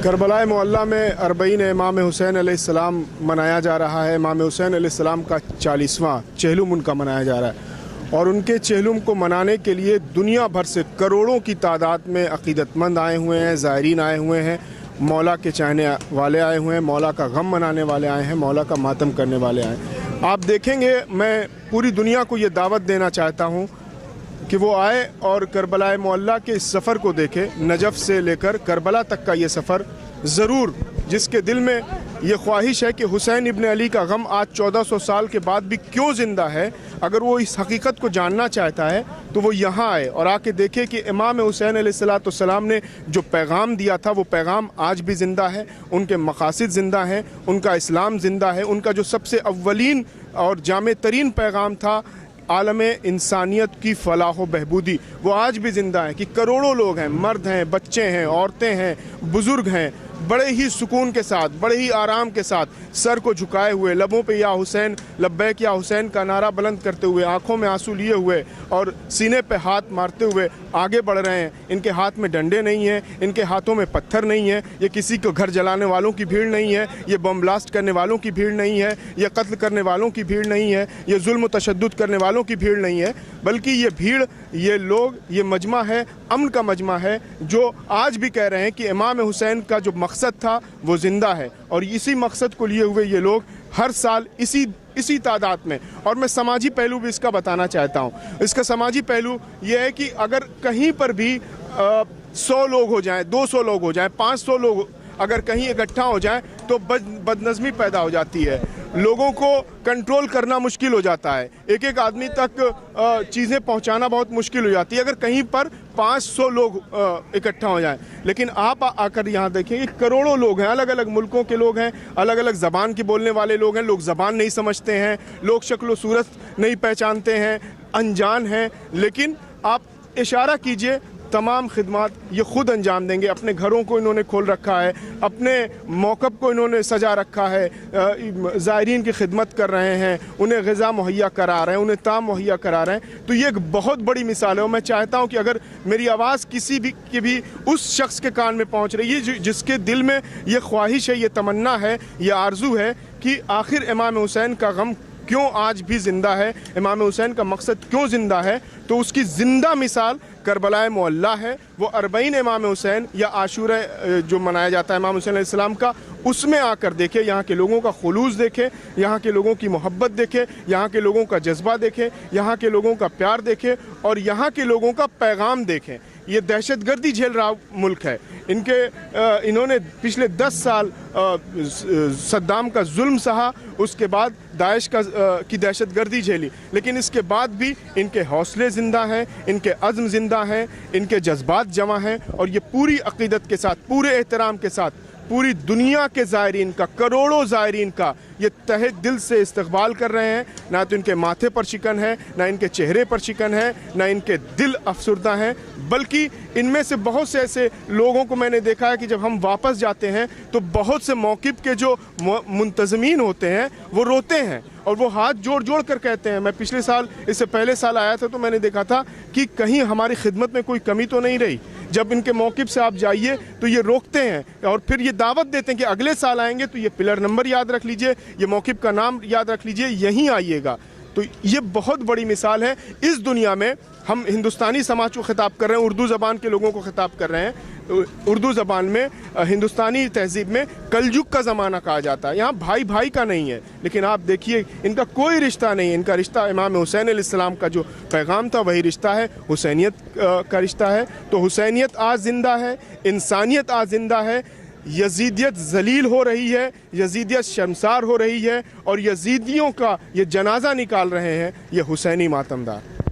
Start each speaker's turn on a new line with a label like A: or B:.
A: کربلا معلیٰ میں اربعین امام حسین علیہ السلام منایا جا رہا ہے۔ امام حسین علیہ السلام کا 40واں چہلم ان کا منایا جا رہا ہے، اور ان کے چہلم کو منانے کے لیے دنیا بھر سے کروڑوں کی تعداد میں عقیدت مند آئے ہوئے ہیں، زائرین آئے ہوئے ہیں، مولا کے چاہنے والے آئے ہوئے ہیں، مولا کا غم منانے والے آئے ہیں، مولا کا ماتم کرنے والے آئے ہیں۔ آپ دیکھیں گے، میں پوری دنیا کو یہ دعوت دینا چاہتا ہوں کہ وہ آئے اور کربلا معلیٰ کے اس سفر کو دیکھے، نجف سے لے کر کربلا تک کا یہ سفر ضرور، جس کے دل میں یہ خواہش ہے کہ حسین ابن علی کا غم آج 1400 سال کے بعد بھی کیوں زندہ ہے، اگر وہ اس حقیقت کو جاننا چاہتا ہے تو وہ یہاں آئے اور آ کے دیکھے کہ امام حسین علیہ السلام نے جو پیغام دیا تھا وہ پیغام آج بھی زندہ ہے، ان کے مقاصد زندہ ہیں، ان کا اسلام زندہ ہے، ان کا جو سب سے اولین اور جامع ترین پیغام تھا عالم انسانیت کی فلاح و بہبودی، وہ آج بھی زندہ ہے کہ کروڑوں لوگ ہیں، مرد ہیں، بچے ہیں، عورتیں ہیں، بزرگ ہیں، بڑے ہی سکون کے ساتھ، بڑے ہی آرام کے ساتھ سر کو جھکائے ہوئے، لبوں پہ یا حسین لبیک یا حسین کا نعرہ بلند کرتے ہوئے، آنکھوں میں آنسو لیے ہوئے اور سینے پہ ہاتھ مارتے ہوئے آگے بڑھ رہے ہیں۔ ان کے ہاتھ میں ڈنڈے نہیں ہیں، ان کے ہاتھوں میں پتھر نہیں ہیں، یہ کسی کو گھر جلانے والوں کی بھیڑ نہیں ہے، یہ بم بلاسٹ کرنے والوں کی بھیڑ نہیں ہے، یہ قتل کرنے والوں کی بھیڑ نہیں ہے، یہ ظلم و تشدد کرنے والوں کی بھیڑ نہیں ہے، بلکہ یہ بھیڑ، یہ لوگ، یہ مجمع ہے، امن کا مجمع ہے، جو آج بھی کہہ رہے ہیں کہ امام حسین کا جو مقصد تھا وہ زندہ ہے، اور اسی مقصد کو لیے ہوئے یہ لوگ ہر سال اسی تعداد میں۔ اور میں سماجی پہلو بھی اس کا بتانا چاہتا ہوں۔ اس کا سماجی پہلو یہ ہے کہ اگر کہیں پر بھی 100 لوگ ہو جائیں، 200 لوگ ہو جائیں، 500 لوگ اگر کہیں اکٹھا ہو جائیں تو بدنظمی پیدا ہو جاتی ہے، لوگوں کو کنٹرول کرنا مشکل ہو جاتا ہے، ایک ایک آدمی تک چیزیں پہنچانا بہت مشکل ہو جاتی ہے اگر کہیں پر 500 لوگ اکٹھا ہو جائیں۔ لیکن آپ آ کر یہاں دیکھیں کہ کروڑوں لوگ ہیں، الگ الگ ملکوں کے لوگ ہیں، الگ الگ زبان کی بولنے والے لوگ ہیں، لوگ زبان نہیں سمجھتے ہیں، لوگ شکل و صورت نہیں پہچانتے ہیں، انجان ہیں، لیکن آپ اشارہ کیجئے، تمام خدمات یہ خود انجام دیں گے۔ اپنے گھروں کو انہوں نے کھول رکھا ہے، اپنے موقف کو انہوں نے سجا رکھا ہے، زائرین کی خدمت کر رہے ہیں، انہیں غذا مہیا کرا رہے ہیں، انہیں طعام مہیا کرا رہے ہیں۔ تو یہ ایک بہت بڑی مثال ہے، اور میں چاہتا ہوں کہ اگر میری آواز کسی بھی کی بھی اس شخص کے کان میں پہنچ رہی ہے جس کے دل میں یہ خواہش ہے، یہ تمنا ہے، یہ آرزو ہے کہ آخر امام حسین کا غم کیوں آج بھی زندہ ہے، امام حسین کا مقصد کیوں زندہ ہے، تو اس کی زندہ مثال کربلا معلیٰ ہے۔ وہ اربعین امام حسین یا عاشورہ جو منایا جاتا ہے امام حسین علیہ السلام کا، اس میں آ کر دیکھے، یہاں کے لوگوں کا خلوص دیکھے، یہاں کے لوگوں کی محبت دیکھے، یہاں کے لوگوں کا جذبہ دیکھے، یہاں کے لوگوں کا پیار دیکھے، اور یہاں کے لوگوں کا پیغام دیکھیں۔ یہ دہشت گردی جھیل رہا ملک ہے، انہوں نے پچھلے 10 سال صدام کا ظلم سہا، اس کے بعد داعش کی دہشت گردی جھیلی، لیکن اس کے بعد بھی ان کے حوصلے زندہ ہیں، ان کے عزم زندہ ہیں، ان کے جذبات جمع ہیں، اور یہ پوری عقیدت کے ساتھ، پورے احترام کے ساتھ پوری دنیا کے زائرین کا، کروڑوں زائرین کا یہ تہہ دل سے استقبال کر رہے ہیں۔ نہ تو ان کے ماتھے پر شکن ہے، نہ ان کے چہرے پر شکن ہے، نہ ان کے دل افسردہ ہیں، بلکہ ان میں سے بہت سے ایسے لوگوں کو میں نے دیکھا ہے کہ جب ہم واپس جاتے ہیں تو بہت سے موقف کے جو منتظمین ہوتے ہیں وہ روتے ہیں، اور وہ ہاتھ جوڑ کر کہتے ہیں۔ میں پچھلے سال، اس سے پہلے سال آیا تھا تو میں نے دیکھا تھا کہ کہیں ہماری خدمت میں کوئی کمی تو نہیں رہی۔ جب ان کے موقف سے آپ جائیے تو یہ روکتے ہیں، اور پھر یہ دعوت دیتے ہیں کہ اگلے سال آئیں گے تو یہ پلر نمبر یاد رکھ لیجئے، یہ موقف کا نام یاد رکھ لیجئے، یہیں آئیے گا۔ تو یہ بہت بڑی مثال ہے۔ اس دنیا میں ہم ہندوستانی سماج کو خطاب کر رہے ہیں، اردو زبان کے لوگوں کو خطاب کر رہے ہیں۔ اردو زبان میں، ہندوستانی تہذیب میں کلجگ کا زمانہ کہا جاتا ہے، یہاں بھائی بھائی کا نہیں ہے، لیکن آپ دیکھیے ان کا کوئی رشتہ نہیں ہے، ان کا رشتہ امام حسین علیہ السلام کا جو پیغام تھا وہی رشتہ ہے، حسینیت کا رشتہ ہے۔ تو حسینیت آج زندہ ہے، انسانیت آج زندہ ہے، یزیدیت ذلیل ہو رہی ہے، یزیدیت شرمسار ہو رہی ہے، اور یزیدیوں کا یہ جنازہ نکال رہے ہیں یہ حسینی ماتمدار۔